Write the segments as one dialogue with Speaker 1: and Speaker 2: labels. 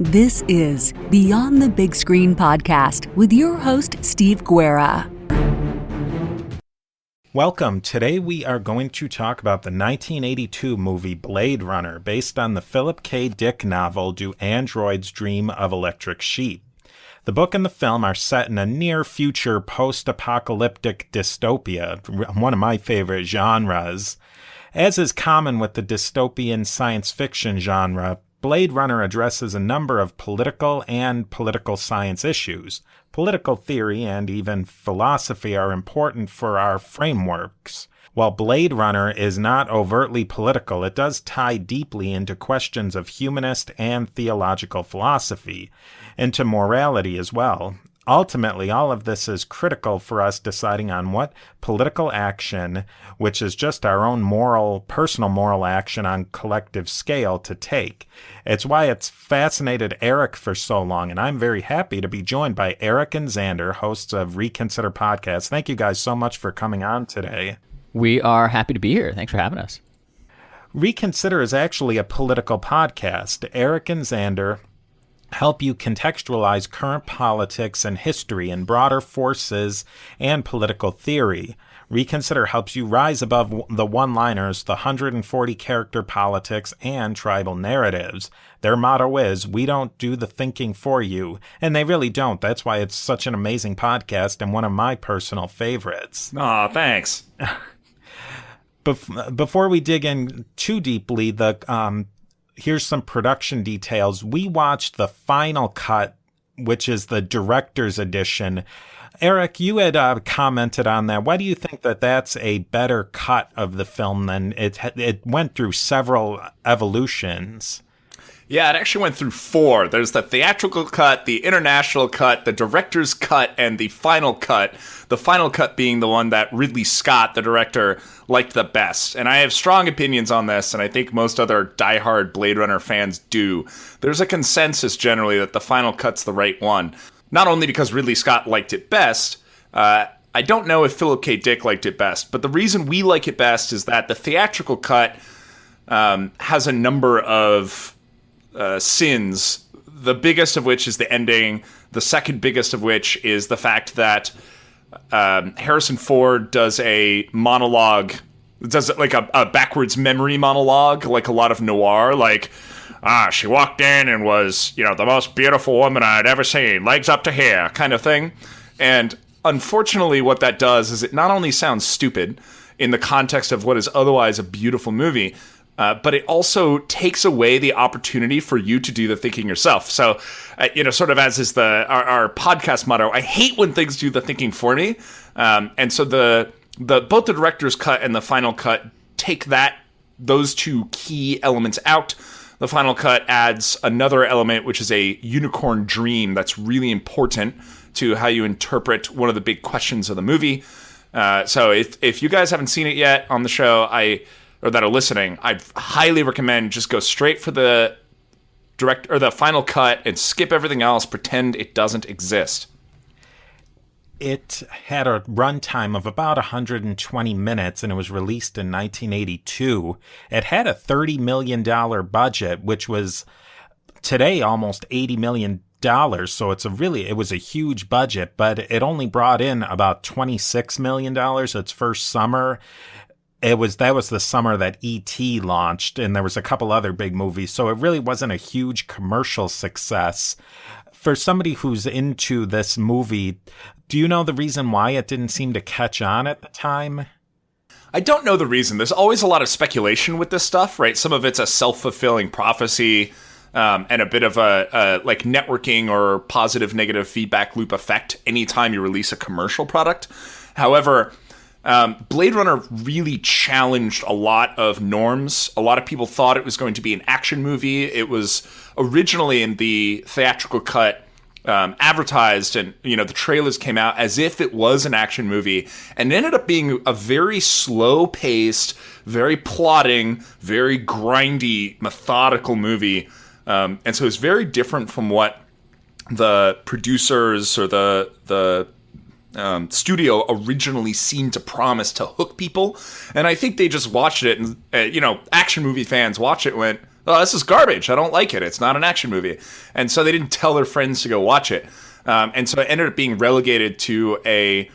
Speaker 1: This is Beyond the Big Screen podcast with your host, Steve Guerra.
Speaker 2: Welcome. Today we are going to talk about the 1982 movie Blade Runner, based on the Phillip K Dick novel Do Androids Dream of Electric Sheep? The book and the film are set in a near-future post-apocalyptic dystopia, one of my favorite genres. As is common with the dystopian science fiction genre, Blade Runner addresses a number of political and political science issues. Political theory and even philosophy are important for our frameworks. While Blade Runner is not overtly political, it does tie deeply into questions of humanist and theological philosophy, into morality as well. Ultimately, all of this is critical for us deciding on what political action, which is just our own personal moral action on collective scale, to take. It's why it's fascinated Erik for so long, and I'm very happy to be joined by Erik and Xander, hosts of Reconsidered Podcast. Thank you guys so much for coming on today.
Speaker 3: We are happy to be here. Thanks for having us.
Speaker 2: Reconsider is actually a political podcast. Erik and Xander help you contextualize current politics and history and broader forces and political theory. Reconsider helps you rise above the one-liners, the 140-character politics, and tribal narratives. Their motto is, we don't do the thinking for you. And they really don't. That's why it's such an amazing podcast and one of my personal favorites.
Speaker 4: Aw, thanks.
Speaker 2: Before we dig in too deeply, here's some production details. We watched the final cut, which is the director's edition. Erik, you had commented on that. Why do you think that that's a better cut of the film than it went through several evolutions?
Speaker 4: Yeah, it actually went through 4. There's the theatrical cut, the international cut, the director's cut, and the final cut. The final cut being the one that Ridley Scott, the director, liked the best. And I have strong opinions on this, and I think most other diehard Blade Runner fans do. There's a consensus generally that the final cut's the right one. Not only because Ridley Scott liked it best, I don't know if Phillip K Dick liked it best, but the reason we like it best is that the theatrical cut has a number of sins, the biggest of which is the ending, the second biggest of which is the fact that Harrison Ford does a monologue, does like a backwards memory monologue, like a lot of noir, like, she walked in and was, the most beautiful woman I'd ever seen, legs up to here, kind of thing. And unfortunately, what that does is it not only sounds stupid in the context of what is otherwise a beautiful movie, but it also takes away the opportunity for you to do the thinking yourself. So, sort of as is our podcast motto, I hate when things do the thinking for me. And so both the director's cut and the final cut take those two key elements out. The final cut adds another element, which is a unicorn dream that's really important to how you interpret one of the big questions of the movie. So if you guys haven't seen it yet on the show, or that are listening, I highly recommend just go straight for the the final cut and skip everything else, pretend it doesn't exist.
Speaker 2: It had a runtime of about 120 minutes, and it was released in 1982. It had a $30 million budget, which was today almost $80 million. So it was a huge budget, but it only brought in about $26 million its first summer. That was the summer that E.T. launched, and there was a couple other big movies, so it really wasn't a huge commercial success. For somebody who's into this movie, do you know the reason why it didn't seem to catch on at the time?
Speaker 4: I don't know the reason. There's always a lot of speculation with this stuff, right? Some of it's a self-fulfilling prophecy, and a bit of a like networking or positive negative feedback loop effect anytime you release a commercial product. However, Blade Runner really challenged a lot of norms. A lot of people thought it was going to be an action movie. It was originally in the theatrical cut advertised, and the trailers came out as if it was an action movie, and it ended up being a very slow-paced, very plotting, very grindy, methodical movie. And so it's very different from what the producers or the studio originally seemed to promise to hook people. And I think they just watched it and, action movie fans watched it and went, oh, this is garbage. I don't like it. It's not an action movie. And so they didn't tell their friends to go watch it. And so it ended up being relegated to a,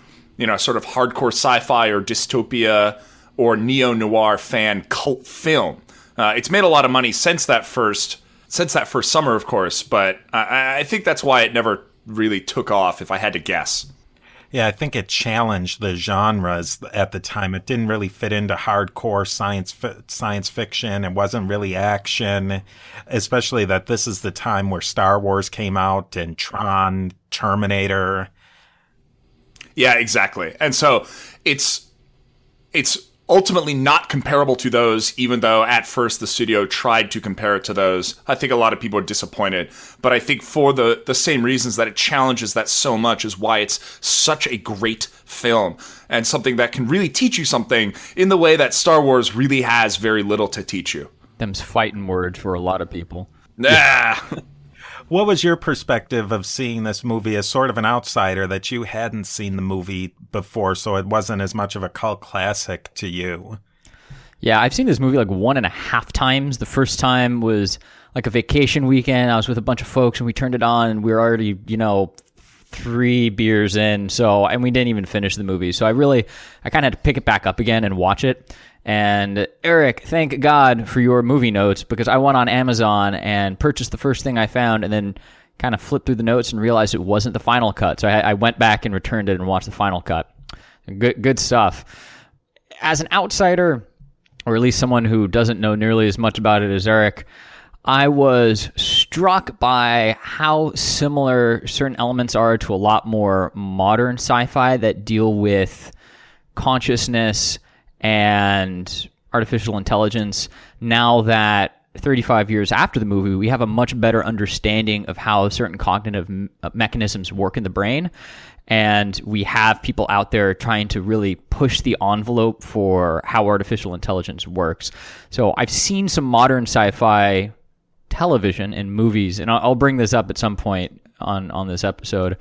Speaker 4: sort of hardcore sci-fi or dystopia or neo-noir fan cult film. It's made a lot of money since that first summer, of course, but I think that's why it never really took off, if I had to guess.
Speaker 2: Yeah, I think it challenged the genres at the time. It didn't really fit into hardcore science fiction. It wasn't really action, especially that this is the time where Star Wars came out and Tron, Terminator.
Speaker 4: Yeah, exactly. And so it's ultimately not comparable to those, even though at first the studio tried to compare it to those. I think a lot of people are disappointed. But I think for the same reasons that it challenges that so much is why it's such a great film and something that can really teach you something in the way that Star Wars really has very little to teach you.
Speaker 3: Them's fighting words for a lot of people.
Speaker 4: Nah.
Speaker 2: What was your perspective of seeing this movie as sort of an outsider that you hadn't seen the movie before, so it wasn't as much of a cult classic to you?
Speaker 3: Yeah, I've seen this movie like 1.5 times. The first time was like a vacation weekend. I was with a bunch of folks and we turned it on and we were already, 3 beers in. And we didn't even finish the movie. So I kind of had to pick it back up again and watch it. And Eric, thank God for your movie notes, because I went on Amazon and purchased the first thing I found and then kind of flipped through the notes and realized it wasn't the final cut. So I went back and returned it and watched the final cut. Good stuff. As an outsider, or at least someone who doesn't know nearly as much about it as Eric, I was struck by how similar certain elements are to a lot more modern sci-fi that deal with consciousness and artificial intelligence. Now that 35 years after the movie, we have a much better understanding of how certain cognitive mechanisms work in the brain. And we have people out there trying to really push the envelope for how artificial intelligence works. So I've seen some modern sci-fi television and movies, and I'll bring this up at some point on this episode,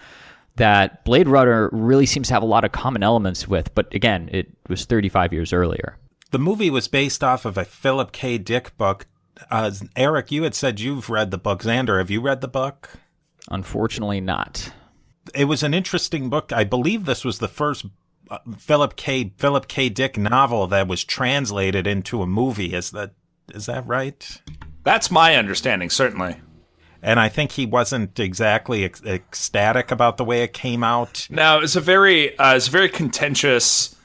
Speaker 3: that Blade Runner really seems to have a lot of common elements with, but again, it was 35 years earlier.
Speaker 2: The movie was based off of a Phillip K Dick book. Eric, you had said you've read the book. Xander, have you read the book?
Speaker 3: Unfortunately not.
Speaker 2: It was an interesting book. I believe this was the first Phillip K Dick novel that was translated into a movie. Is that right?
Speaker 4: That's my understanding, certainly.
Speaker 2: And I think he wasn't exactly ecstatic about the way it came out.
Speaker 4: No, it's a very contentious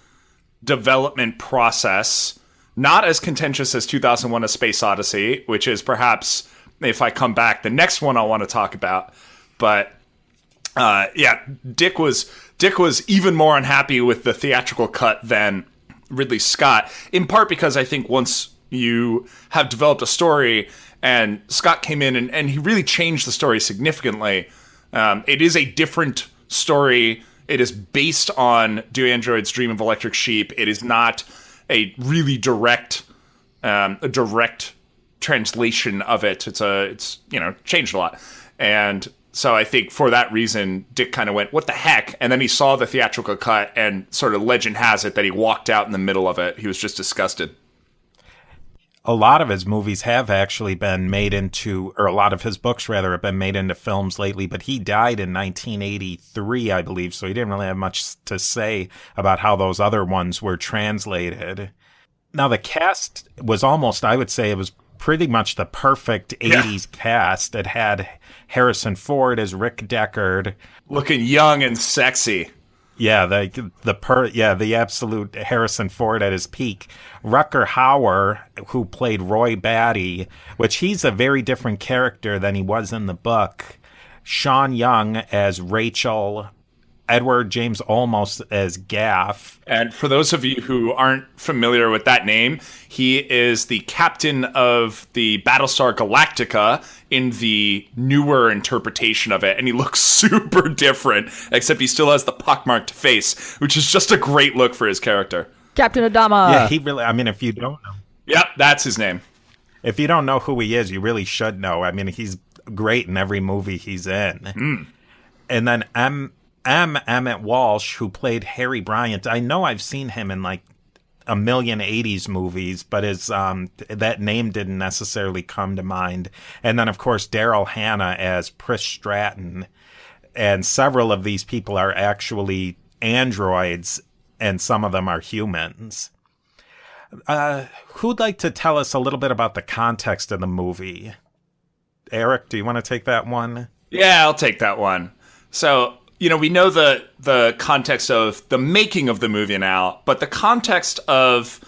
Speaker 4: development process. Not as contentious as 2001: A Space Odyssey, which is perhaps, if I come back, the next one I want to talk about. But Dick was even more unhappy with the theatrical cut than Ridley Scott, in part because I think once you have developed a story, and Scott came in and he really changed the story significantly. It is a different story. It is based on Do Androids Dream of Electric Sheep. It is not a really direct translation of it. It's changed a lot. And so I think for that reason, Dick kind of went, what the heck? And then he saw the theatrical cut, and sort of legend has it that he walked out in the middle of it. He was just disgusted.
Speaker 2: A lot of his movies have actually been made into, or a lot of his books, rather, have been made into films lately, but he died in 1983, I believe, so he didn't really have much to say about how those other ones were translated. Now, the cast was almost, I would say, it was pretty much the perfect 80s cast. It had Harrison Ford as Rick Deckard.
Speaker 4: Looking young and sexy.
Speaker 2: Yeah, the absolute Harrison Ford at his peak. Rutger Hauer, who played Roy Batty, which he's a very different character than he was in the book. Sean Young as Rachel. Edward James Olmos as Gaff.
Speaker 4: And for those of you who aren't familiar with that name, he is the captain of the Battlestar Galactica in the newer interpretation of it. And he looks super different, except he still has the pockmarked face, which is just a great look for his character.
Speaker 3: Captain Adama!
Speaker 2: Yeah, he really, if you don't know.
Speaker 4: Yep, that's his name.
Speaker 2: If you don't know who he is, you really should know. He's great in every movie he's in. And then Emmett Walsh, who played Harry Bryant. I know I've seen him in a million 80s movies, but that name didn't necessarily come to mind. And then, of course, Daryl Hannah as Pris Stratton. And several of these people are actually androids, and some of them are humans. Who'd like to tell us a little bit about the context of the movie? Erik, do you want to take that one?
Speaker 4: Yeah, I'll take that one. So, we know the context of the making of the movie now, but the context of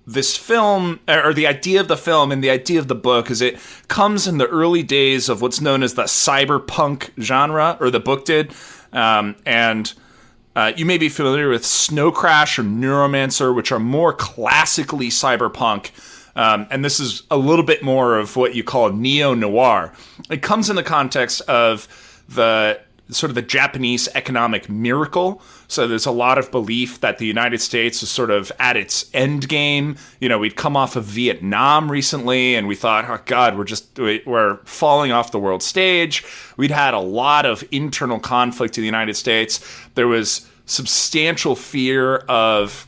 Speaker 4: this film, or the idea of the film and the idea of the book, is it comes in the early days of what's known as the cyberpunk genre, or the book did. And you may be familiar with Snow Crash or Neuromancer, which are more classically cyberpunk. And this is a little bit more of what you call neo-noir. It comes in the context of the sort of the Japanese economic miracle. So there's a lot of belief that the United States is sort of at its end game. We'd come off of Vietnam recently, and we thought, oh God, we're falling off the world stage. We'd had a lot of internal conflict in the United States. There was substantial fear of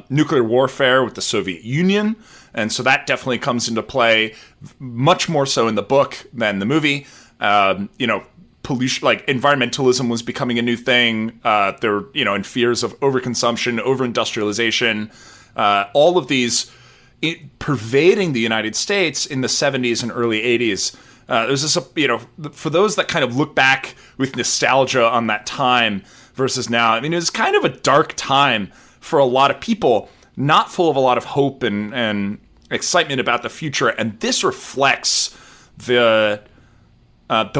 Speaker 4: nuclear warfare with the Soviet Union. And so that definitely comes into play, much more so in the book than the movie. Pollution, like environmentalism, was becoming a new thing. There were, in fears of overconsumption, over-industrialization, all of these pervading the United States in the 70s and early 80s. There's this, for those that kind of look back with nostalgia on that time versus now, it was kind of a dark time for a lot of people, not full of a lot of hope and excitement about the future. And this reflects the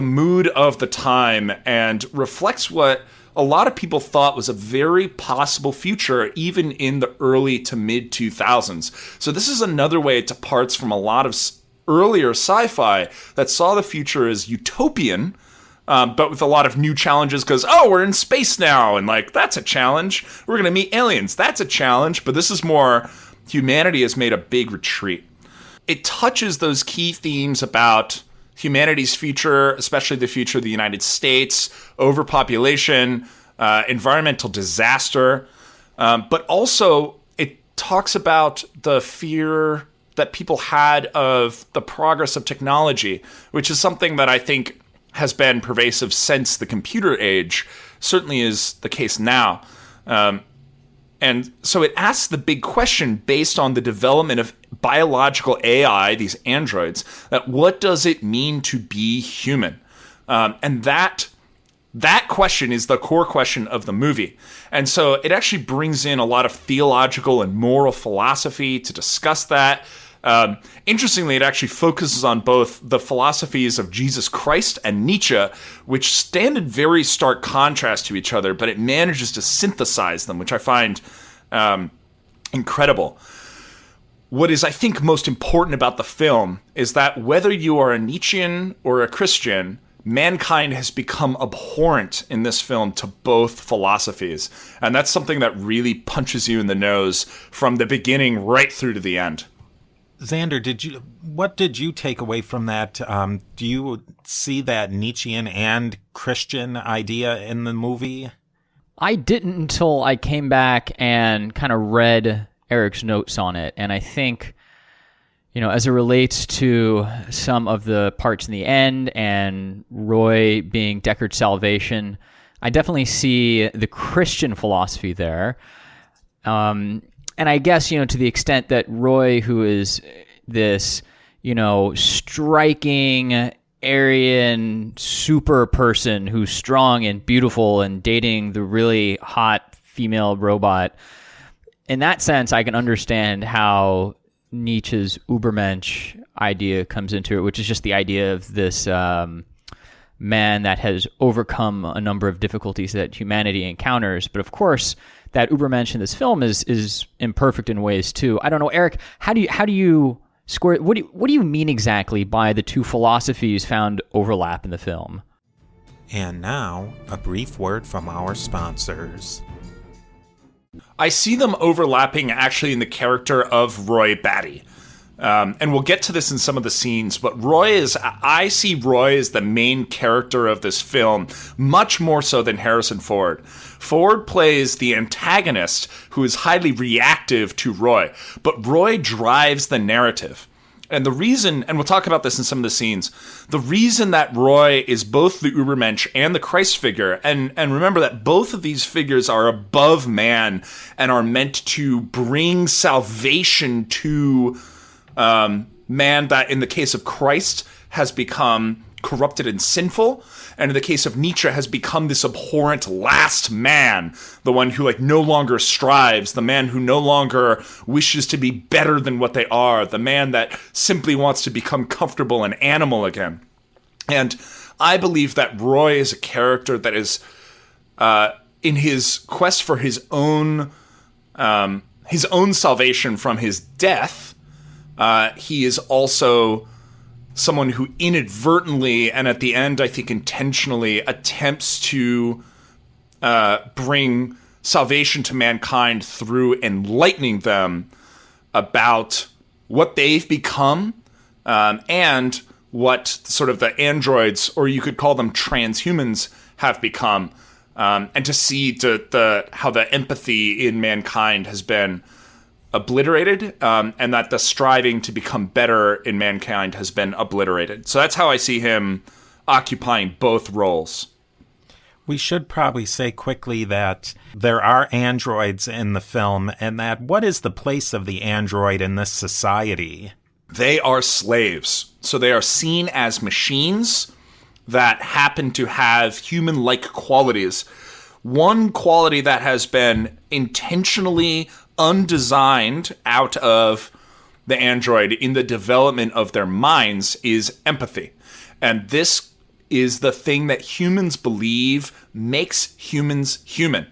Speaker 4: mood of the time and reflects what a lot of people thought was a very possible future, even in the early to mid 2000s. So this is another way it departs from a lot of earlier sci-fi that saw the future as utopian, but with a lot of new challenges because, we're in space now, and that's a challenge. We're going to meet aliens. That's a challenge. But this is more, humanity has made a big retreat. It touches those key themes about humanity's future, especially the future of the United States, overpopulation, environmental disaster, but also it talks about the fear that people had of the progress of technology, which is something that I think has been pervasive since the computer age, certainly is the case now. And so it asks the big question, based on the development of biological AI, these androids, that what does it mean to be human? And that question is the core question of the movie. And so it actually brings in a lot of theological and moral philosophy to discuss that. Interestingly, it actually focuses on both the philosophies of Jesus Christ and Nietzsche, which stand in very stark contrast to each other, but it manages to synthesize them, which I find incredible. What is, I think, most important about the film is that whether you are a Nietzschean or a Christian, mankind has become abhorrent in this film to both philosophies. And that's something that really punches you in the nose from the beginning right through to the end.
Speaker 2: Xander, what did you take away from that? Do you see that Nietzschean and Christian idea in the movie?
Speaker 3: I didn't until I came back and kind of read Erik's notes on it. And I think, as it relates to some of the parts in the end and Roy being Deckard's salvation, I definitely see the Christian philosophy there. And I guess, to the extent that Roy, who is this, striking Aryan super person who's strong and beautiful and dating the really hot female robot, in that sense, I can understand how Nietzsche's Übermensch idea comes into it, which is just the idea of this man that has overcome a number of difficulties that humanity encounters. But of course, that Übermensch in this film is imperfect in ways too. I don't know, Erik, how do you square? What do you mean exactly by the two philosophies found overlap in the film?
Speaker 2: And now, a brief word from our sponsors.
Speaker 4: I see them overlapping actually in the character of Roy Batty. And we'll get to this in some of the scenes, but I see Roy as the main character of this film, much more so than Harrison Ford. Ford plays the antagonist who is highly reactive to Roy, but Roy drives the narrative. And the reason, and we'll talk about this in some of the scenes, the reason that Roy is both the Übermensch and the Christ figure, and remember that both of these figures are above man and are meant to bring salvation to man that, in the case of Christ, has become corrupted and sinful, and in the case of Nietzsche, has become this abhorrent last man, the one who no longer strives, the man who no longer wishes to be better than what they are, the man that simply wants to become comfortable and animal again. And I believe that Roy is a character that is, in his quest for his own salvation from his death, he is also someone who inadvertently, and at the end, I think intentionally, attempts to bring salvation to mankind through enlightening them about what they've become, and what sort of the androids, or you could call them transhumans, have become, and to see how the empathy in mankind has been obliterated, and that the striving to become better in mankind has been obliterated. So that's how I see him occupying both roles.
Speaker 2: We should probably say quickly that there are androids in the film, and that what is the place of the android in this society?
Speaker 4: They are slaves. So they are seen as machines that happen to have human-like qualities. One quality that has been intentionally undesigned out of the android in the development of their minds is empathy. And this is the thing that humans believe makes humans human.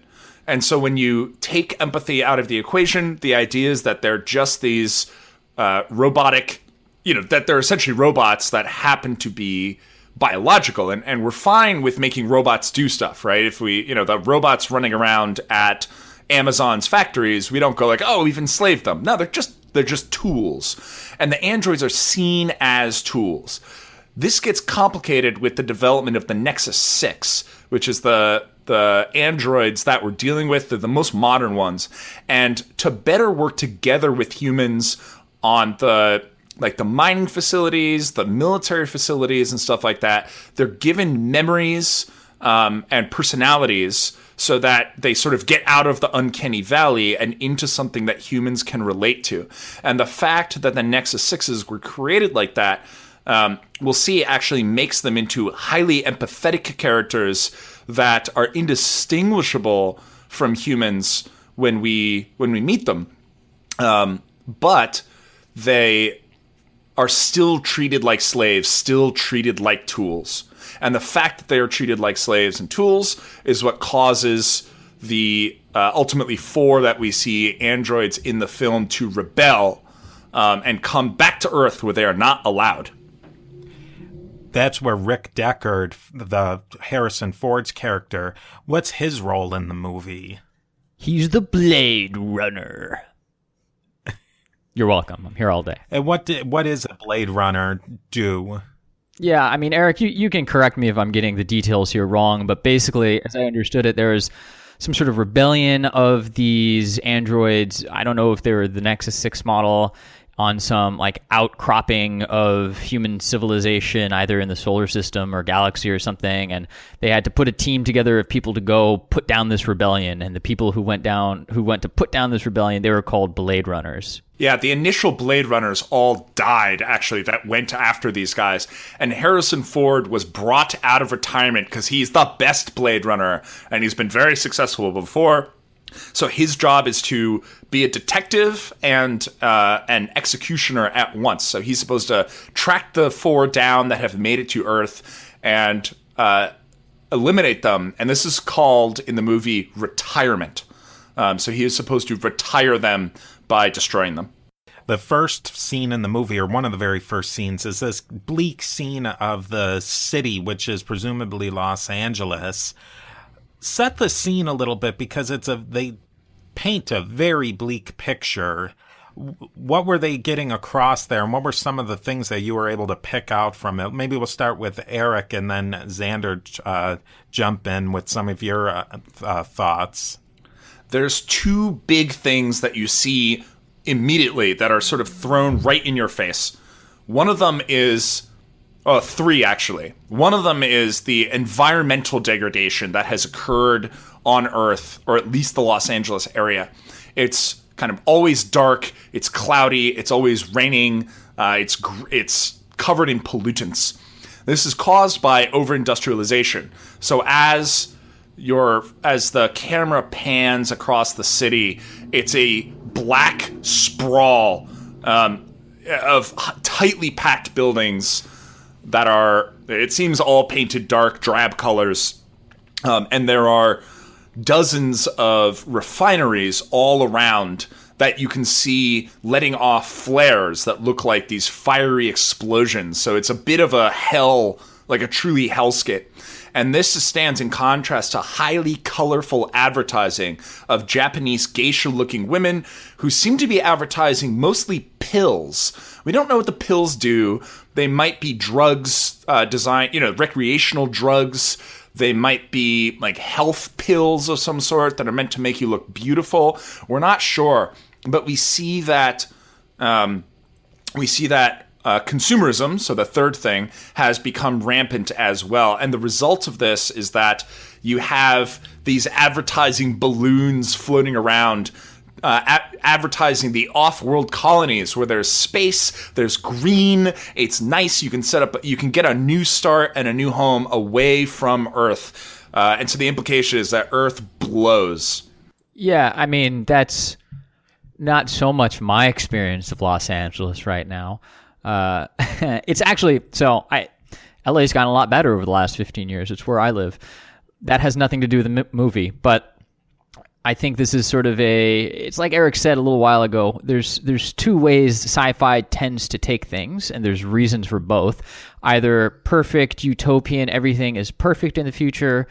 Speaker 4: And so when you take empathy out of the equation, the idea is that they're just these robotic, that they're essentially robots that happen to be biological. And we're fine with making robots do stuff, right? If we, the robots running around at Amazon's factories, we don't go oh, we've enslaved them. No, they're just tools. And the androids are seen as tools. This gets complicated with the development of the Nexus 6, which is the androids that we're dealing with. They're the most modern ones. And to better work together with humans on the mining facilities, the military facilities and stuff like that, they're given memories and personalities so that they sort of get out of the uncanny valley and into something that humans can relate to. And the fact that the Nexus 6s were created like that, we'll see, actually makes them into highly empathetic characters that are indistinguishable from humans when we meet them. But they are still treated like slaves, still treated like tools. And the fact that they are treated like slaves and tools is what causes the ultimately 4 that we see androids in the film to rebel and come back to Earth where they are not allowed.
Speaker 2: That's where Rick Deckard, the Harrison Ford's character, what's his role in the movie?
Speaker 3: He's the Blade Runner. You're welcome. I'm here all day.
Speaker 2: And what is a Blade Runner do?
Speaker 3: Yeah, I mean, Eric, you can correct me if I'm getting the details here wrong, but basically, as I understood it, there was some sort of rebellion of these androids. I don't know if they were the Nexus 6 model, on some outcropping of human civilization, either in the solar system or galaxy or something, and they had to put a team together of people to go put down this rebellion. And the people who went to put down this rebellion, they were called Blade Runners.
Speaker 4: Yeah, the initial Blade Runners all died, actually, that went after these guys. And Harrison Ford was brought out of retirement because he's the best Blade Runner, and he's been very successful before. So his job is to be a detective and an executioner at once. So he's supposed to track the 4 down that have made it to Earth and eliminate them. And this is called, in the movie, retirement. So he is supposed to retire them by destroying them.
Speaker 2: The first scene in the movie, or one of the very first scenes, is this bleak scene of the city, which is presumably Los Angeles. Set the scene a little bit, because they paint a very bleak picture. what were they getting across there, and what were some of the things that you were able to pick out from it? Maybe we'll start with Erik, and then Xander jump in with some of your thoughts.
Speaker 4: There's two big things that you see immediately that are sort of thrown right in your face. One of them is, three actually. One of them is the environmental degradation that has occurred on Earth, or at least the Los Angeles area. It's kind of always dark, it's cloudy, it's always raining, it's covered in pollutants. This is caused by over-industrialization. So as the camera pans across the city, it's a black sprawl of tightly packed buildings that are, it seems, all painted dark, drab colors. And there are dozens of refineries all around that you can see letting off flares that look like these fiery explosions. So it's a bit of a hell, like a truly hellscape. And this stands in contrast to highly colorful advertising of Japanese geisha-looking women who seem to be advertising mostly pills. We don't know what the pills do. They might be drugs, recreational drugs. They might be like health pills of some sort that are meant to make you look beautiful. We're not sure, but we see that consumerism, so the third thing, has become rampant as well. And the result of this is that you have these advertising balloons floating around, advertising the off-world colonies where there's space, there's green, it's nice, you can get a new start and a new home away from Earth. And so the implication is that Earth blows.
Speaker 3: Yeah, I mean, that's not so much my experience of Los Angeles right now. It's actually, LA's gotten a lot better over the last 15 years. It's where I live. That has nothing to do with the movie, but I think this is sort of it's like Erik said a little while ago, there's two ways sci-fi tends to take things, and there's reasons for both. Either perfect, utopian, everything is perfect in the future,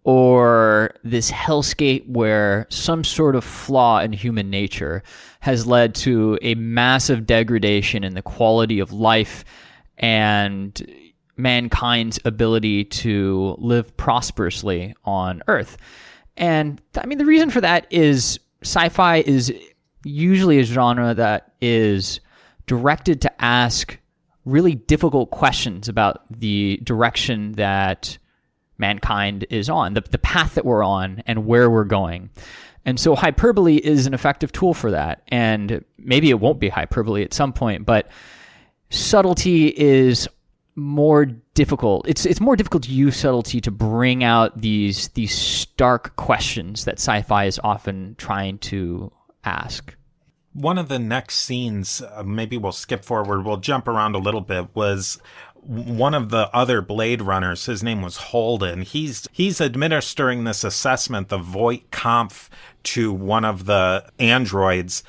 Speaker 3: or this hellscape where some sort of flaw in human nature has led to a massive degradation in the quality of life and mankind's ability to live prosperously on Earth. And I mean, the reason for that is sci-fi is usually a genre that is directed to ask really difficult questions about the direction that mankind is on, the path that we're on and where we're going. And so hyperbole is an effective tool for that. And maybe it won't be hyperbole at some point, but subtlety is more difficult. It's more difficult to use subtlety to bring out these stark questions that sci-fi is often trying to ask.
Speaker 2: One of the next scenes, maybe we'll skip forward, we'll jump around a little bit, was one of the other Blade Runners. His name was Holden. He's administering this assessment, the Voight-Kampff, to one of the androids.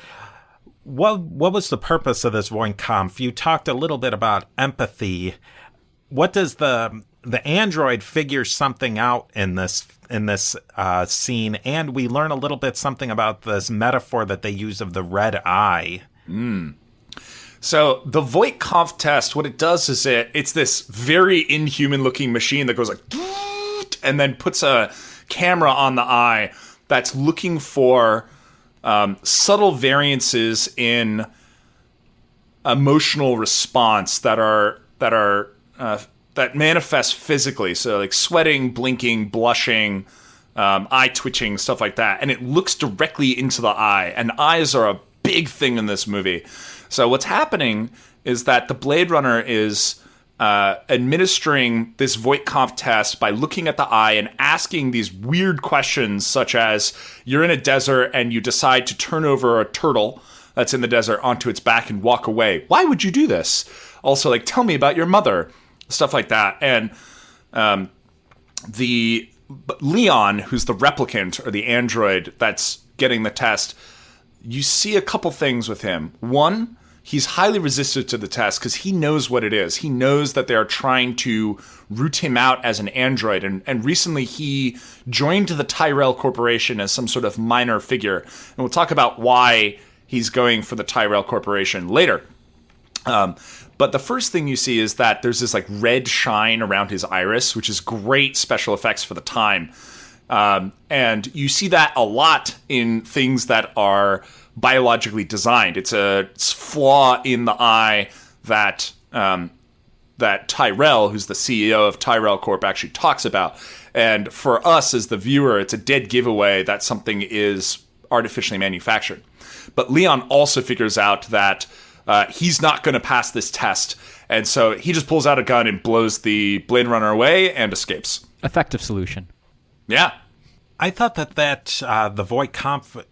Speaker 2: What was the purpose of this Voight-Kampff? You talked a little bit about empathy. What does the android figure something out in this scene? And we learn a little bit something about this metaphor that they use of the red eye.
Speaker 4: So the Voight-Kampff test, what it does is it's this very inhuman-looking machine that goes like, and then puts a camera on the eye that's looking for subtle variances in emotional response that manifest physically. So like sweating, blinking, blushing, eye twitching, stuff like that. And it looks directly into the eye. And eyes are a big thing in this movie. So what's happening is that the Blade Runner is administering this Voight-Kampff test by looking at the eye and asking these weird questions, such as you're in a desert and you decide to turn over a turtle that's in the desert onto its back and walk away. Why would you do this? Also, like, tell me about your mother, stuff like that. And the Leon, who's the replicant or the android that's getting the test, you see a couple things with him. One, he's highly resistant to the test because he knows what it is. He knows that they are trying to root him out as an android. And recently he joined the Tyrell Corporation as some sort of minor figure. And we'll talk about why he's going for the Tyrell Corporation later. But the first thing you see is that there's this like red shine around his iris, which is great special effects for the time. And you see that a lot in things that are biologically designed. It's a flaw in the eye that that Tyrell, who's the CEO of Tyrell Corp, actually talks about. And for us as the viewer, it's a dead giveaway that something is artificially manufactured. But Leon also figures out that he's not going to pass this test. And so he just pulls out a gun and blows the Blade Runner away and escapes.
Speaker 3: Effective solution.
Speaker 4: Yeah.
Speaker 2: I thought that the Voight-Kampff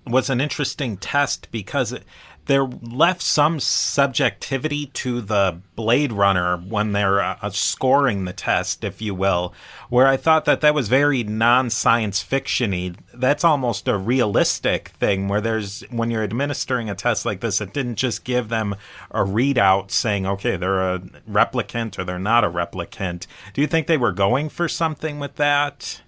Speaker 2: was an interesting test because there left some subjectivity to the Blade Runner when they're scoring the test, if you will, where I thought that was very non-science fiction-y. That's almost a realistic thing where when you're administering a test like this, it didn't just give them a readout saying, okay, they're a replicant or they're not a replicant. Do you think they were going for something with that?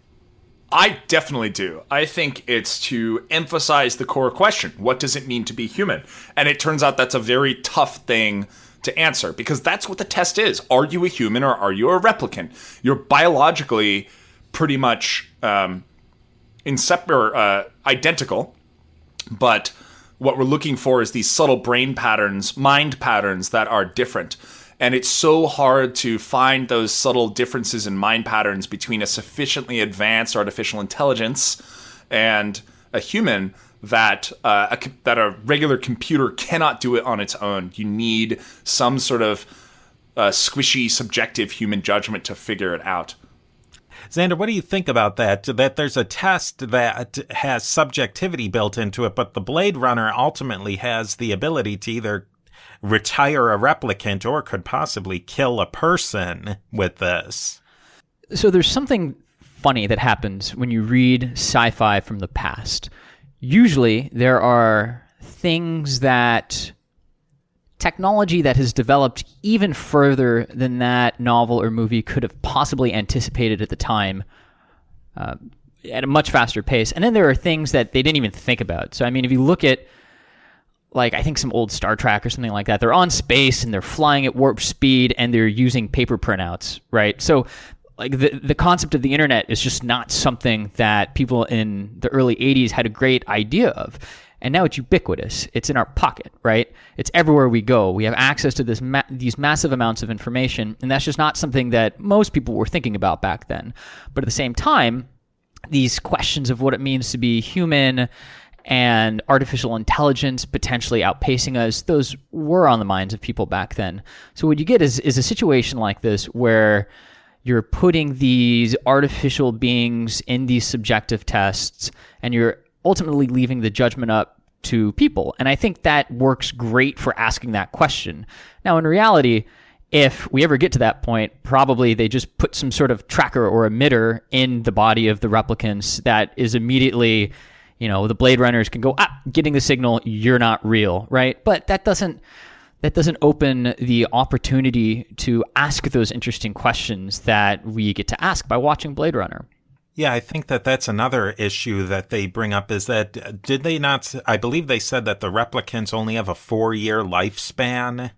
Speaker 4: I definitely do. I think it's to emphasize the core question. What does it mean to be human? And it turns out that's a very tough thing to answer because that's what the test is. Are you a human or are you a replicant? You're biologically pretty much identical, but what we're looking for is these subtle brain patterns, mind patterns that are different. And it's so hard to find those subtle differences in mind patterns between a sufficiently advanced artificial intelligence and a human that a regular computer cannot do it on its own. You need some sort of squishy, subjective human judgment to figure it out.
Speaker 2: Xander, what do you think about that? That there's a test that has subjectivity built into it, but the Blade Runner ultimately has the ability to either retire a replicant or could possibly kill a person with this.
Speaker 3: So there's something funny that happens when you read sci-fi from the past. Usually there are things technology that has developed even further than that novel or movie could have possibly anticipated at the time at a much faster pace. And then there are things that they didn't even think about. So, I mean, if you look at I think some old Star Trek or something like that, they're on space and they're flying at warp speed and they're using paper printouts, right? So the concept of the internet is just not something that people in the early 80s had a great idea of. And now it's ubiquitous. It's in our pocket, right? It's everywhere we go. We have access to these massive amounts of information, and that's just not something that most people were thinking about back then. But at the same time, these questions of what it means to be human and artificial intelligence potentially outpacing us, those were on the minds of people back then. So what you get is a situation like this where you're putting these artificial beings in these subjective tests and you're ultimately leaving the judgment up to people. And I think that works great for asking that question. Now, in reality, if we ever get to that point, probably they just put some sort of tracker or emitter in the body of the replicants that is immediately, the Blade Runners can go, getting the signal, you're not real, right? But that doesn't open the opportunity to ask those interesting questions that we get to ask by watching Blade Runner.
Speaker 2: Yeah, I think that's another issue that they bring up is that did they not, I believe they said that the replicants only have a 4-year lifespan.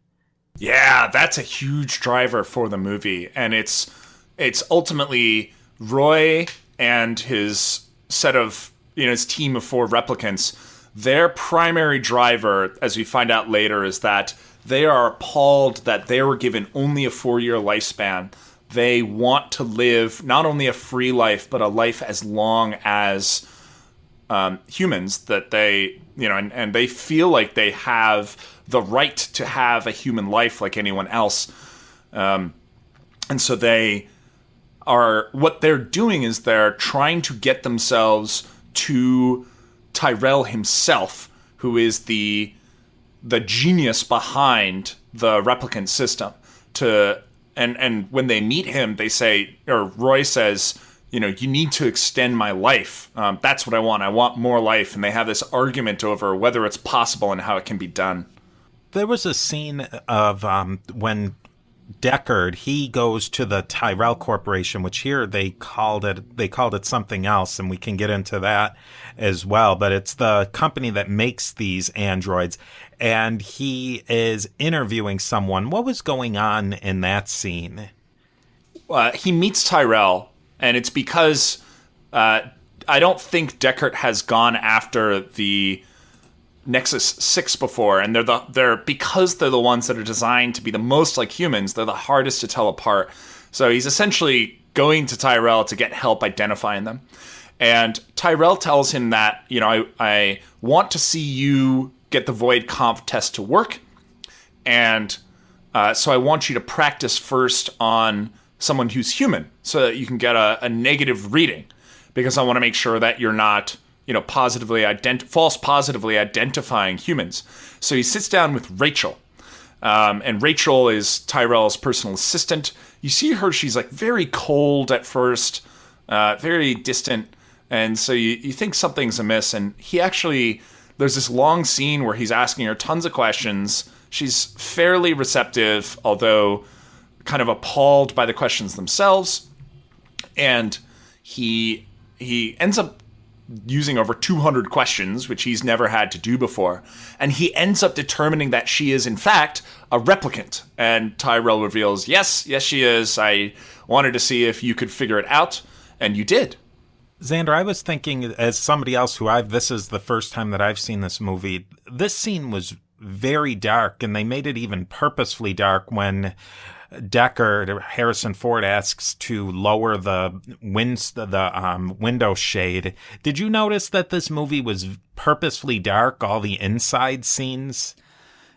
Speaker 4: Yeah, that's a huge driver for the movie. And it's ultimately Roy and his set of, his team of 4 replicants. Their primary driver, as we find out later, is that they are appalled that they were given only a 4-year lifespan. They want to live not only a free life, but a life as long as humans that they, and they feel like they have the right to have a human life like anyone else. And so what they're doing is they're trying to get themselves to Tyrell himself, who is the genius behind the replicant system. And when they meet him, they say, or Roy says, you need to extend my life. That's what I want. I want more life. And they have this argument over whether it's possible and how it can be done.
Speaker 2: There was a scene of when Deckard, he goes to the Tyrell Corporation, which here they called it something else, and we can get into that as well. But it's the company that makes these androids, and he is interviewing someone. What was going on in that scene?
Speaker 4: He meets Tyrell, and it's because I don't think Deckard has gone after the Nexus 6 before, and because they're the ones that are designed to be the most like humans, they're the hardest to tell apart. So he's essentially going to Tyrell to get help identifying them. And Tyrell tells him that, I want to see you get the Void Comp test to work, and so I want you to practice first on someone who's human so that you can get a negative reading, because I want to make sure that you're not false positively identifying humans. So he sits down with Rachel, and Rachel is Tyrell's personal assistant. You see her; she's like very cold at first, very distant, and so you think something's amiss. And there's this long scene where he's asking her tons of questions. She's fairly receptive, although kind of appalled by the questions themselves. And he ends up using over 200 questions, which he's never had to do before. And he ends up determining that she is, in fact, a replicant. And Tyrell reveals, yes, she is. I wanted to see if you could figure it out, and you did.
Speaker 2: Xander, I was thinking, as somebody else this is the first time that I've seen this movie, this scene was very dark, and they made it even purposefully dark when Deckard, Harrison Ford, asks to lower the window shade. Did you notice that this movie was purposefully dark, all the inside scenes?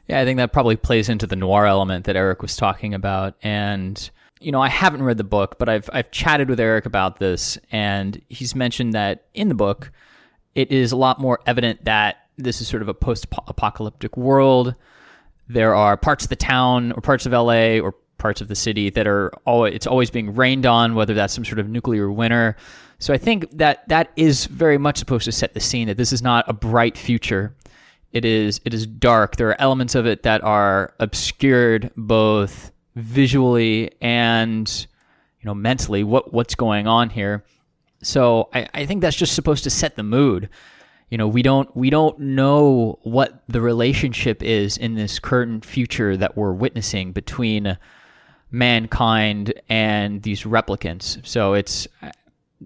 Speaker 3: Yeah, I think that probably plays into the noir element that Erik was talking about. And, I haven't read the book, but I've chatted with Erik about this, and he's mentioned that in the book, it is a lot more evident that this is sort of a post-apocalyptic world. There are parts of the town or parts of LA or parts of the city that it's always being rained on, whether that's some sort of nuclear winter. So I think that is very much supposed to set the scene that this is not a bright future. It is dark. There are elements of it that are obscured both visually and mentally. What's going on here? So I think that's just supposed to set the mood. We don't know what the relationship is in this current future that we're witnessing between mankind and these replicants. So it's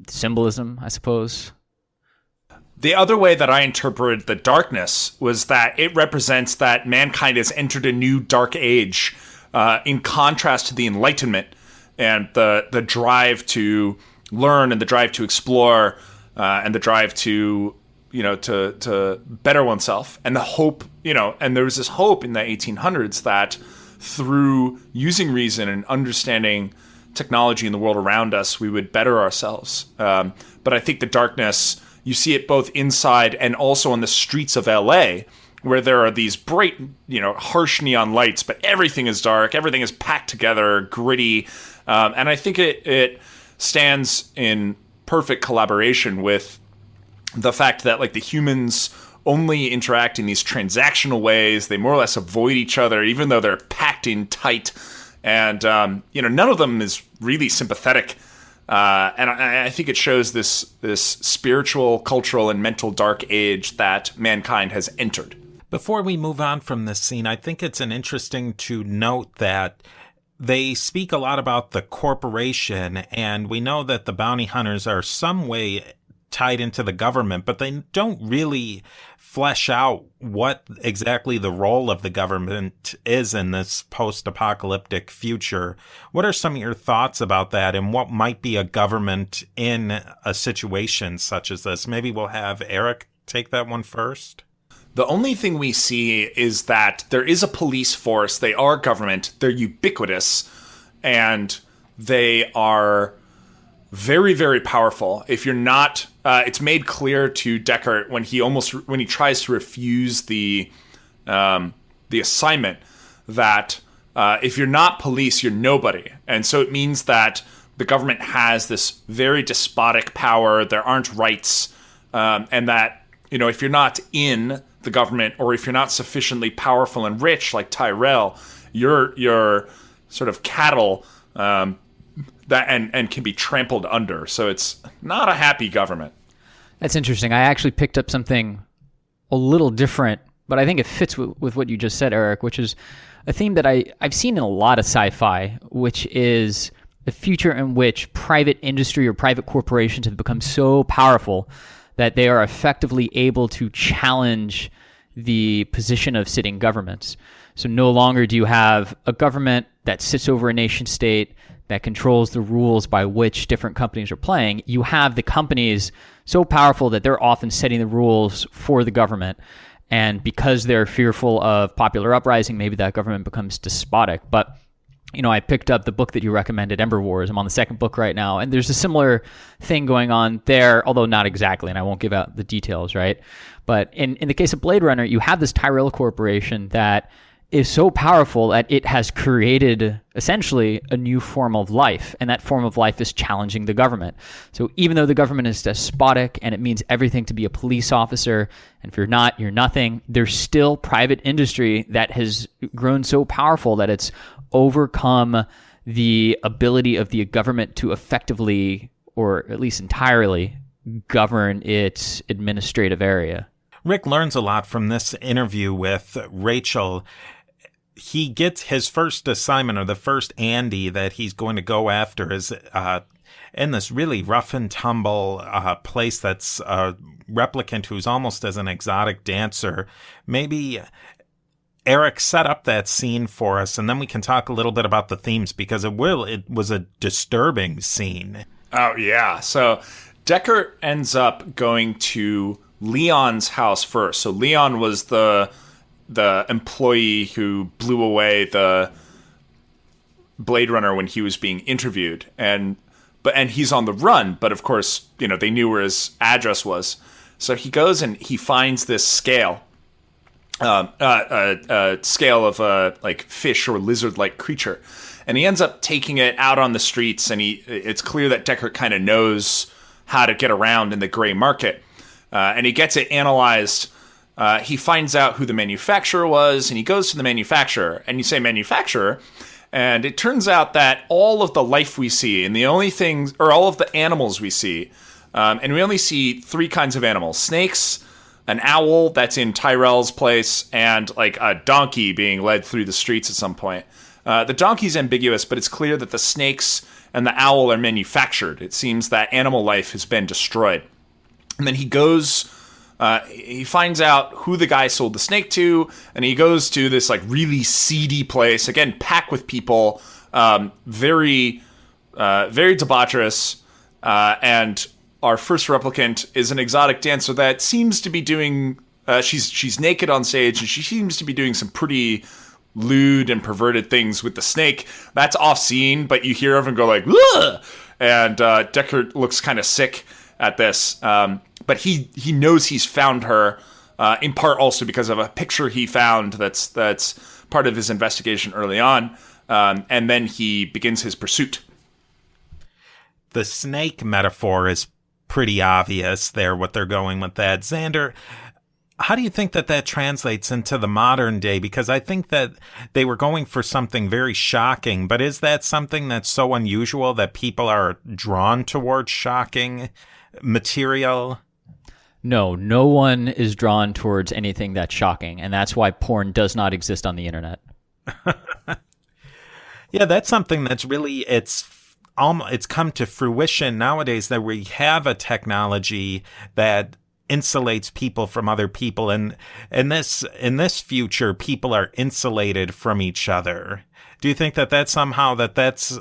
Speaker 3: symbolism, I suppose.
Speaker 4: The other way that I interpreted the darkness was that it represents that mankind has entered a new dark age, in contrast to the Enlightenment and the drive to learn and the drive to explore, and the drive to to better oneself, and the hope, and there was this hope in the 1800s that through using reason and understanding technology in the world around us, we would better ourselves. But I think the darkness, you see it both inside and also on the streets of LA, where there are these bright, harsh neon lights, but everything is dark, everything is packed together, gritty. And I think it stands in perfect collaboration with the fact that the humans only interact in these transactional ways. They more or less avoid each other, even though they're packed in tight. And, none of them is really sympathetic. And I think it shows this spiritual, cultural, and mental dark age that mankind has entered.
Speaker 2: Before we move on from this scene, I think it's interesting to note that they speak a lot about the corporation, and we know that the bounty hunters are some way tied into the government, but they don't really flesh out what exactly the role of the government is in this post-apocalyptic future. What are some of your thoughts about that, and what might be a government in a situation such as this? Maybe we'll have Erik take that one first.
Speaker 4: The only thing we see is that there is a police force. They are government. They're ubiquitous, and they are very, very powerful. If you're not, it's made clear to Deckard when he tries to refuse the assignment that if you're not police, you're nobody. And so it means that the government has this very despotic power. There aren't rights, and that if you're not in the government, or if you're not sufficiently powerful and rich like Tyrell, you're sort of cattle that and can be trampled under. So it's not a happy government.
Speaker 3: That's interesting. I actually picked up something a little different, but I think it fits with what you just said, Erik, which is a theme that I've seen in a lot of sci-fi, which is the future in which private industry or private corporations have become so powerful that they are effectively able to challenge the position of sitting governments. So no longer do you have a government that sits over a nation state that controls the rules by which different companies are playing. You have the companies so powerful that they're often setting the rules for the government. And because they're fearful of popular uprising, maybe that government becomes despotic. But I picked up the book that you recommended, Ember Wars. I'm on the second book right now, and there's a similar thing going on there, although not exactly, and I won't give out the details, right? But in the case of Blade Runner, you have this Tyrell Corporation that is so powerful that it has created essentially a new form of life, and that form of life is challenging the government. So even though the government is despotic and it means everything to be a police officer, and if you're not, you're nothing, there's still private industry that has grown so powerful that it's overcome the ability of the government to effectively, or at least entirely, govern its administrative area.
Speaker 2: Rick learns a lot from this interview with Rachel. He gets his first assignment, or the first Andy that he's going to go after, is in this really rough and tumble place that's a replicant who's almost as an exotic dancer. Maybe Erik set up that scene for us, and then we can talk a little bit about the themes, because it was a disturbing scene.
Speaker 4: Oh, yeah. So Deckard ends up going to Leon's house first. So Leon was the employee who blew away the Blade Runner when he was being interviewed, and he's on the run. But of course, they knew where his address was. So he goes and he finds this scale, a scale of a like fish or lizard-like creature, and he ends up taking it out on the streets. And it's clear that Deckard kind of knows how to get around in the gray market, and he gets it analyzed. He finds out who the manufacturer was, and he goes to the manufacturer, and you say manufacturer, and it turns out that all of the life we see, and the only things, or all of the animals we see, and we only see three kinds of animals: snakes, an owl that's in Tyrell's place, and like a donkey being led through the streets at some point. The donkey's ambiguous, but it's clear that the snakes and the owl are manufactured. It seems that animal life has been destroyed. And then he goes... he finds out who the guy sold the snake to, and he goes to this like really seedy place, again packed with people, very debaucherous, and our first replicant is an exotic dancer that seems to be doing she's naked on stage, and she seems to be doing some pretty lewd and perverted things with the snake. That's off scene, but you hear everyone go like "Ugh!" And Deckard looks kind of sick at this, but he knows he's found her, in part also because of a picture he found that's part of his investigation early on, and then he begins his pursuit.
Speaker 2: The snake metaphor is pretty obvious there, what they're going with that. Xander, how do you think that translates into the modern day? Because I think that they were going for something very shocking, but is that something that's so unusual that people are drawn towards shocking material?
Speaker 3: No one is drawn towards anything that's shocking, and that's why porn does not exist on the internet.
Speaker 2: Yeah, that's something that's really, it's come to fruition nowadays, that we have a technology that insulates people from other people, and in this future, people are insulated from each other. Do you think that's somehow that's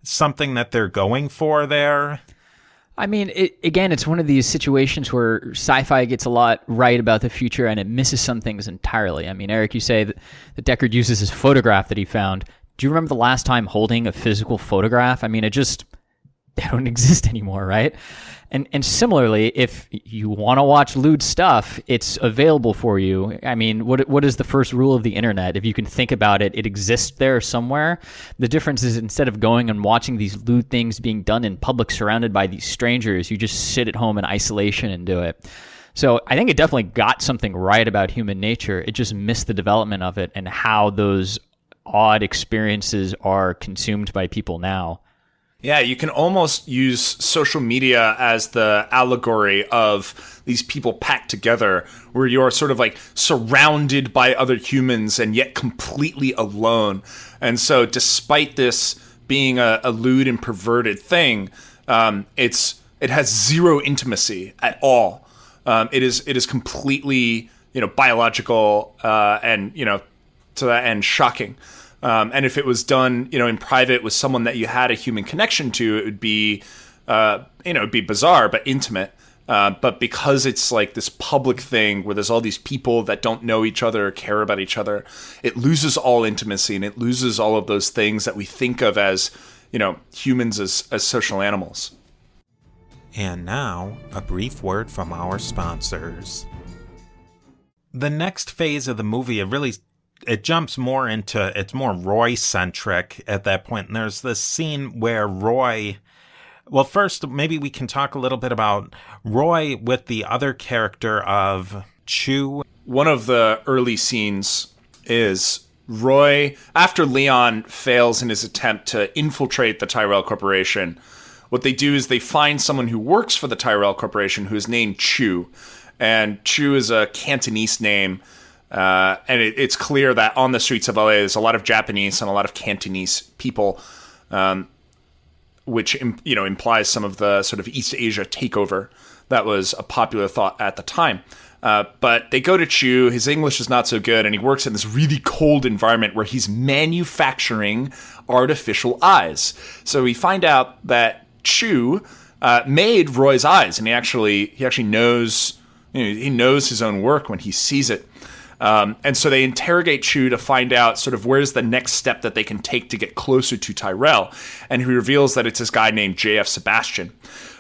Speaker 2: something that they're going for there?
Speaker 3: I mean, it's one of these situations where sci-fi gets a lot right about the future and it misses some things entirely. I mean, Erik, you say that Deckard uses his photograph that he found. Do you remember the last time holding a physical photograph? I mean, they don't exist anymore, right? And similarly, if you want to watch lewd stuff, it's available for you. I mean, what is the first rule of the internet? If you can think about it, it exists there somewhere. The difference is, instead of going and watching these lewd things being done in public surrounded by these strangers, you just sit at home in isolation and do it. So I think it definitely got something right about human nature. It just missed the development of it and how those odd experiences are consumed by people now.
Speaker 4: Yeah, you can almost use social media as the allegory of these people packed together, where you're sort of like surrounded by other humans and yet completely alone. And so despite this being a lewd and perverted thing, it has zero intimacy at all. It is completely, biological, and, to that end, shocking. And if it was done, in private with someone that you had a human connection to, it would be, it'd be bizarre but intimate. But because it's like this public thing where there's all these people that don't know each other or care about each other, it loses all intimacy and it loses all of those things that we think of as, humans as social animals.
Speaker 2: And now, a brief word from our sponsors. The next phase of the movie, it jumps more into, it's more Roy-centric at that point. And there's this scene where Roy, well, first, maybe we can talk a little bit about Roy with the other character of Chew.
Speaker 4: One of the early scenes is Roy, after Leon fails in his attempt to infiltrate the Tyrell Corporation, what they do is they find someone who works for the Tyrell Corporation who is named Chew. And Chew is a Cantonese name. And it's clear that on the streets of LA, there's a lot of Japanese and a lot of Cantonese people, which implies some of the sort of East Asia takeover that was a popular thought at the time. But they go to Chew. His English is not so good, and he works in this really cold environment where he's manufacturing artificial eyes. So we find out that Chew made Roy's eyes, and he actually knows he knows his own work when he sees it. And so they interrogate Chew to find out sort of where's the next step that they can take to get closer to Tyrell. And he reveals that it's this guy named J.F. Sebastian.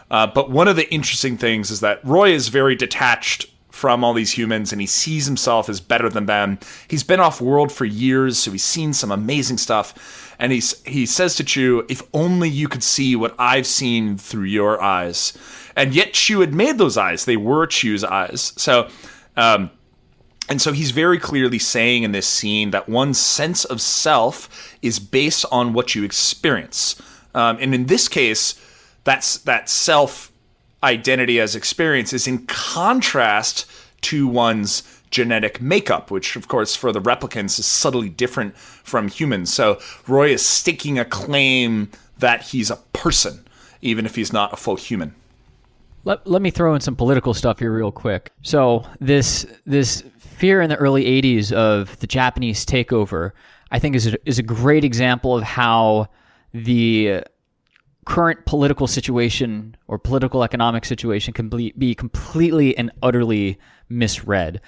Speaker 4: But one of the interesting things is that Roy is very detached from all these humans, and he sees himself as better than them. He's been off world for years, so he's seen some amazing stuff. And he says to Chew, if only you could see what I've seen through your eyes. And yet Chew had made those eyes. They were Chew's eyes. So, and so he's very clearly saying in this scene that one's sense of self is based on what you experience. And in this case, that self identity as experience is in contrast to one's genetic makeup, which, of course, for the replicants is subtly different from humans. So Roy is staking a claim that he's a person, even if he's not a full human.
Speaker 3: Let me throw in some political stuff here real quick. So this fear in the early 80s of the Japanese takeover, I think is a great example of how the current political situation or political economic situation can be completely and utterly misread.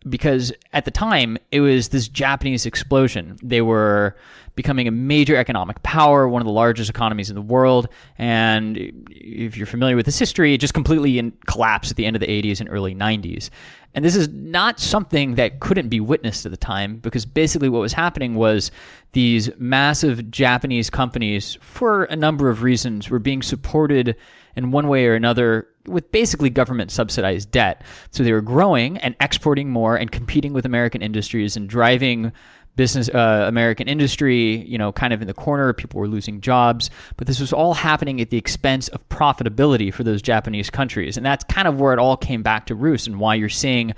Speaker 3: Because at the time, it was this Japanese explosion. They were becoming a major economic power, one of the largest economies in the world. And if you're familiar with this history, it just completely collapsed at the end of the 80s and early 90s. And this is not something that couldn't be witnessed at the time, because basically what was happening was these massive Japanese companies, for a number of reasons, were being supported in one way or another with basically government subsidized debt. So they were growing and exporting more and competing with American industries and driving business, American industry, kind of in the corner. People were losing jobs, but this was all happening at the expense of profitability for those Japanese countries. And that's kind of where it all came back to roost, and why you're seeing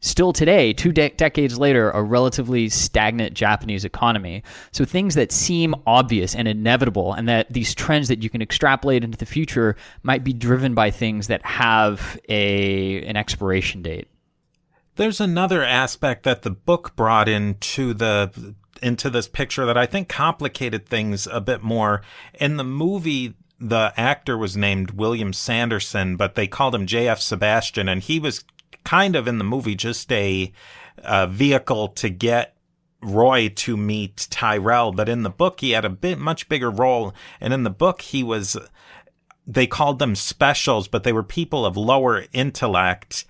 Speaker 3: still today, two decades later, a relatively stagnant Japanese economy. So things that seem obvious and inevitable, and that these trends that you can extrapolate into the future might be driven by things that have an expiration date.
Speaker 2: There's another aspect that the book brought into this picture that I think complicated things a bit more. In the movie, the actor was named William Sanderson, but they called him J.F. Sebastian, and he was kind of in the movie just a vehicle to get Roy to meet Tyrell. But in the book, he had a much bigger role. And in the book, they called them specials, but they were people of lower intellect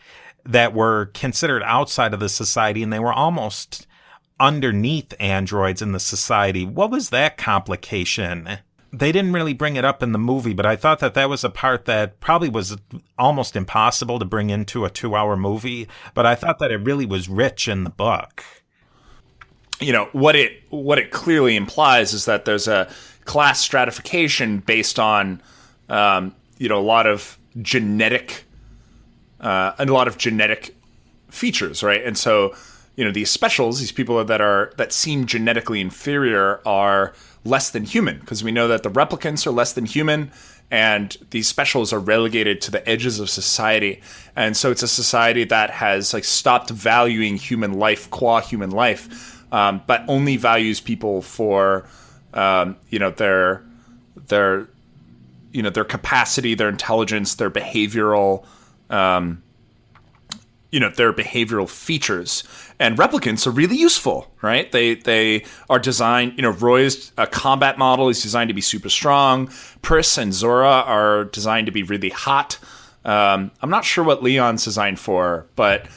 Speaker 2: that were considered outside of the society, and they were almost underneath androids in the society. What was that complication? They didn't really bring it up in the movie, but I thought that was a part that probably was almost impossible to bring into a 2-hour movie, but I thought that it really was rich in the book.
Speaker 4: what it clearly implies is that there's a class stratification based on a lot of genetic features, right? And so these specials, these people that seem genetically inferior, are less than human, because we know that the replicants are less than human, and these specials are relegated to the edges of society. And so it's a society that has stopped valuing human life qua human life, but only values people for their capacity, their intelligence, their behavioral features. And replicants are really useful, right? They are designed, Roy's combat model is designed to be super strong. Pris and Zora are designed to be really hot. I'm not sure what Leon's designed for, but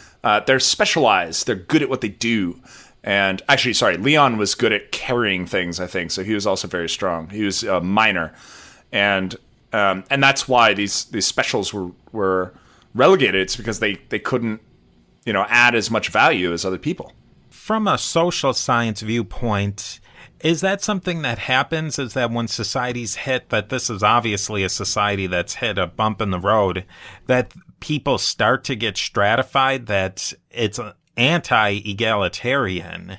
Speaker 4: they're specialized. They're good at what they do. And actually, sorry, Leon was good at carrying things, I think. So he was also very strong. He was a miner. And that's why these specials were relegated. It's because they couldn't add as much value as other people.
Speaker 2: From a social science viewpoint, is that something that happens? Is that when societies hit, that this is obviously a society that's hit a bump in the road, that people start to get stratified, that it's anti-egalitarian?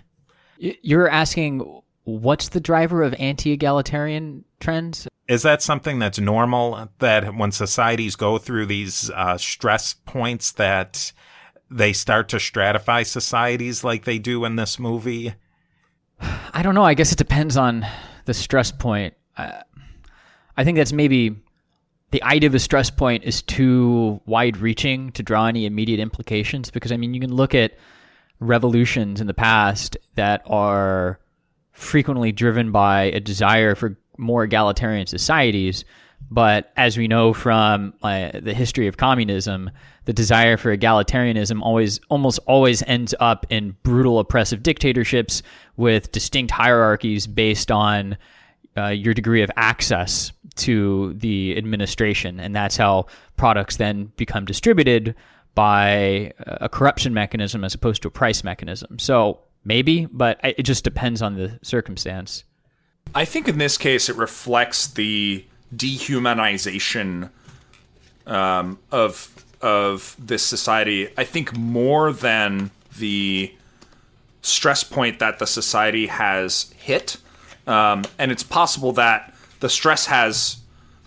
Speaker 3: You're asking what's the driver of anti-egalitarian trends?
Speaker 2: Is that something that's normal, that when societies go through these stress points, that they start to stratify societies like they do in this movie?
Speaker 3: I don't know. I guess it depends on the stress point. I think that's maybe the idea of a stress point is too wide-reaching to draw any immediate implications, because, you can look at revolutions in the past that are frequently driven by a desire for more egalitarian societies. But as we know from the history of communism, the desire for egalitarianism almost always ends up in brutal, oppressive dictatorships with distinct hierarchies based on your degree of access to the administration. And that's how products then become distributed by a corruption mechanism as opposed to a price mechanism. So maybe, but it just depends on the circumstance.
Speaker 4: I think in this case it reflects the dehumanization of this society, I think, more than the stress point that the society has hit. And it's possible that the stress has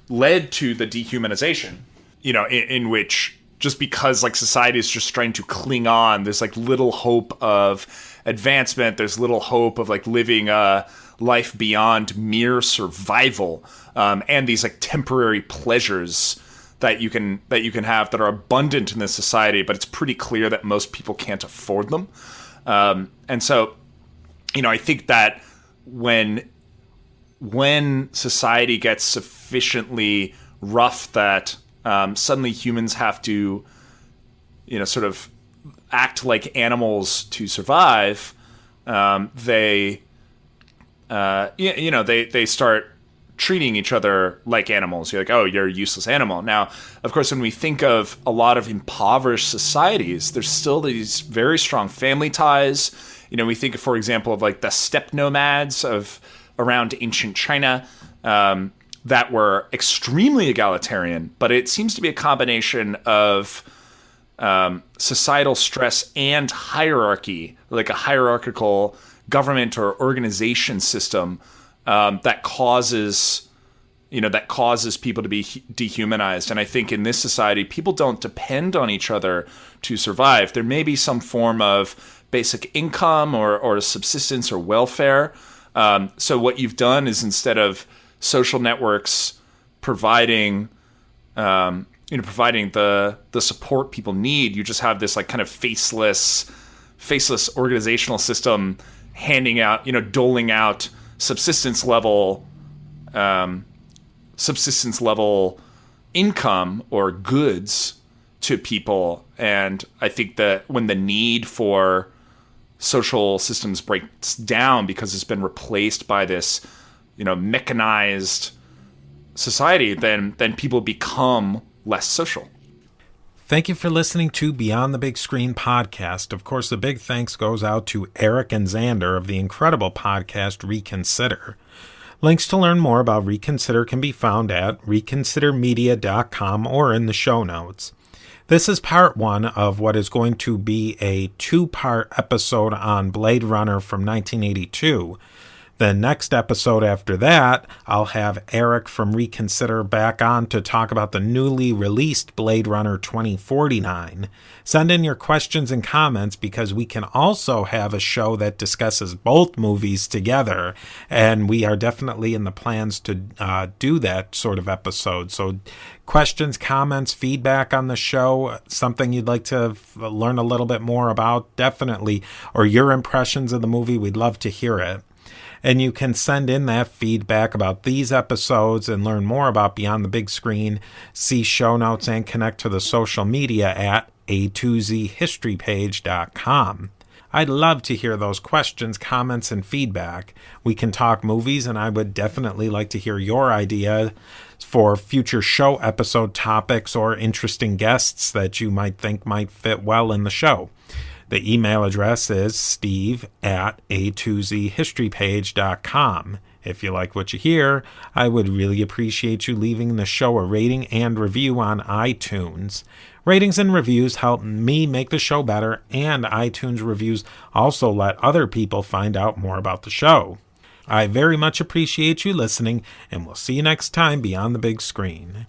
Speaker 4: led to the dehumanization, in which, just because society is just trying to cling on, there's little hope of advancement, there's little hope of living a life beyond mere survival, and these temporary pleasures that you can have that are abundant in this society, but it's pretty clear that most people can't afford them. And so, I think that when society gets sufficiently rough that suddenly humans have to, sort of act like animals to survive, they start treating each other like animals. You're like, oh, you're a useless animal. Now, of course, when we think of a lot of impoverished societies, there's still these very strong family ties. We think of, for example, of the steppe nomads of around ancient China that were extremely egalitarian, but it seems to be a combination of societal stress and hierarchy, like a hierarchical government or organization system that causes people to be dehumanized. And I think in this society, people don't depend on each other to survive. There may be some form of basic income or subsistence or welfare. So what you've done is, instead of social networks providing the support people need, you just have this kind of faceless organizational system handing out, doling out subsistence level income or goods to people. And I think that when the need for social systems breaks down because it's been replaced by this, mechanized society, then people become less social.
Speaker 2: Thank you for listening to Beyond the Big Screen podcast. Of course, a big thanks goes out to Eric and Xander of the incredible podcast Reconsider. Links to learn more about Reconsider can be found at reconsidermedia.com or in the show notes. This is part one of what is going to be a two-part episode on Blade Runner from 1982. The next episode after that, I'll have Erik from Reconsider back on to talk about the newly released Blade Runner 2049. Send in your questions and comments because we can also have a show that discusses both movies together, and we are definitely in the plans to do that sort of episode. So questions, comments, feedback on the show, something you'd like to learn a little bit more about, definitely, or your impressions of the movie, we'd love to hear it. And you can send in that feedback about these episodes and learn more about Beyond the Big Screen, see show notes, and connect to the social media at a2zhistorypage.com. I'd love to hear those questions, comments, and feedback. We can talk movies, and I would definitely like to hear your idea for future show episode topics or interesting guests that you might think might fit well in the show. The email address is steve@a2zhistorypage.com. If you like what you hear, I would really appreciate you leaving the show a rating and review on iTunes. Ratings and reviews help me make the show better, and iTunes reviews also let other people find out more about the show. I very much appreciate you listening, and we'll see you next time beyond the big screen.